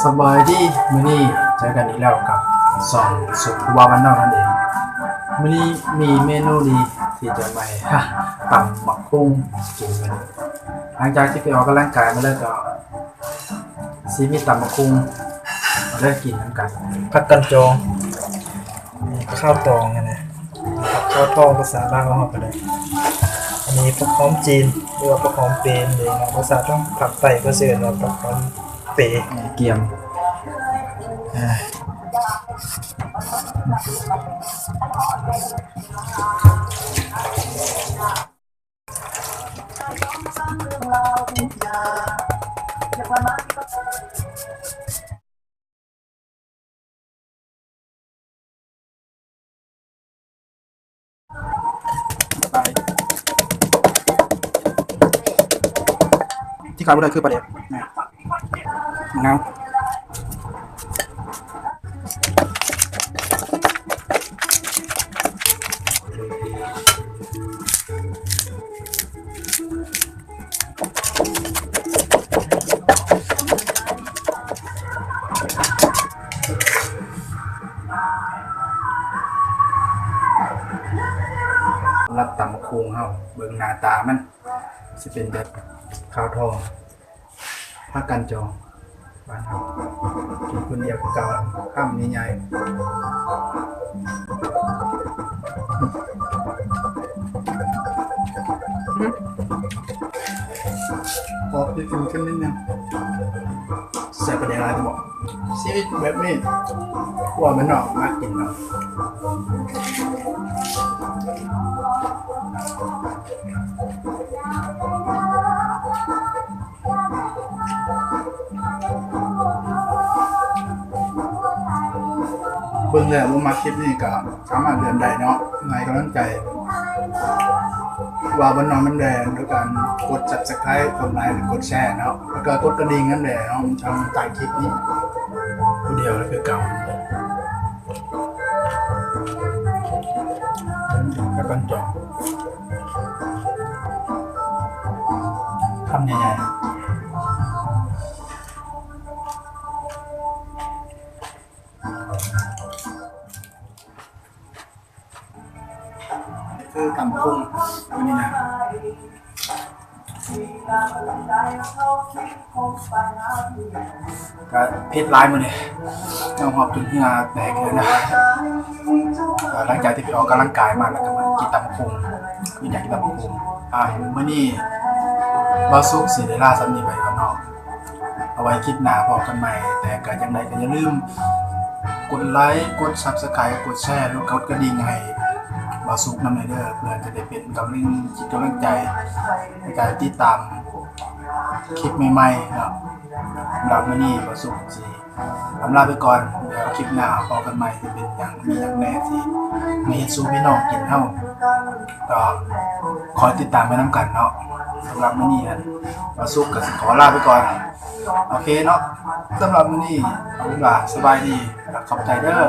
สบายดีมื้อนี้เจอกันอีกแล้วกับสองสุขวาวันนอกนั่นเองมื้อนี้มีเมนูดีที่จะมาตำบักหุ่งกินกันหลังจากที่ไปออกกำลังกายมาแล้วก็ซีมีตำบักหุ่งมาได้กินน้ำกันผักกันจองข้าวตองนะข้าวทองภาษาบ้านเราก็ได้อันนี้ผักหอมจีนหรือว่าผักหอมเปนเลยนะภาษาต้องผักไต่ก็เสื่อมว่าผักหอมเปเกียมที่ขาดไม่ได้คือปลาเด็กมะนาวรับตำบักหุ่งเฮาเบิ่งหน้าตามันสิเป็นแบบขาวทองผักกันจองบ้านเฮากินคนเดียวก็เก่าข้ามใหญ่ๆพอพี่กินขึ้นนิดนึงแซ่บประเดี๋ยวอะไรจะบอกชีวิตแบบนี้กลัวมันหนอกมากกินเนาะเบิ่งแล้วว่ามาคลิปนี้ก็สามารถเรียนได้เนาะในกำลังใจว่าบนน้องมันแดงด้วยการกด Subscribe กดไลค์หรือกดแชร์เนาะแล้วก็กดกระดิ่งนั่นแหละเนาะทำใต้คลิปนี้ผู้เดียวแล้วคือเก่าแล้วก็จบทำใหญ่ๆคือตำกุ้งอันนี้นะก็เพชรลายมาเนี่ยเอาหอบจนเหงื่อแตกเลยนะหลังจากที่ไปออกกำลังกายมาแล้วก็มากินตำกุ้งคืออยากกินตำกุ้งเมื่อนี้บาซุกสีเดล่าซัมนี่ไปก่อนเนาะเอาไว้คลิปหน้าพอกันใหม่แต่ก็ยังไงก็อย่าลืมกดไลค์กด Subscribe กดแชร์แล้วกดกระดิ่งให้บาซุกนำเด้อเพื่อจะได้เป็นกำลังใจในการติดตามคลิปใหม่ๆครับสำหรับวันนี้บาซุกสิลาไปก่อนเดี๋ยวคลิปหน้าพอกันใหม่จะเป็นอย่างแน่ที่มีซูพี่น้องกินเท่าก็คอยติดตามไปน้ำกันเนาะสำหรับวันนี้บาซุกก็ขอลาไปก่อนโอเคเนาะสำหรับวันนี้เอาล่ะสบายดีขอบใจเด้อ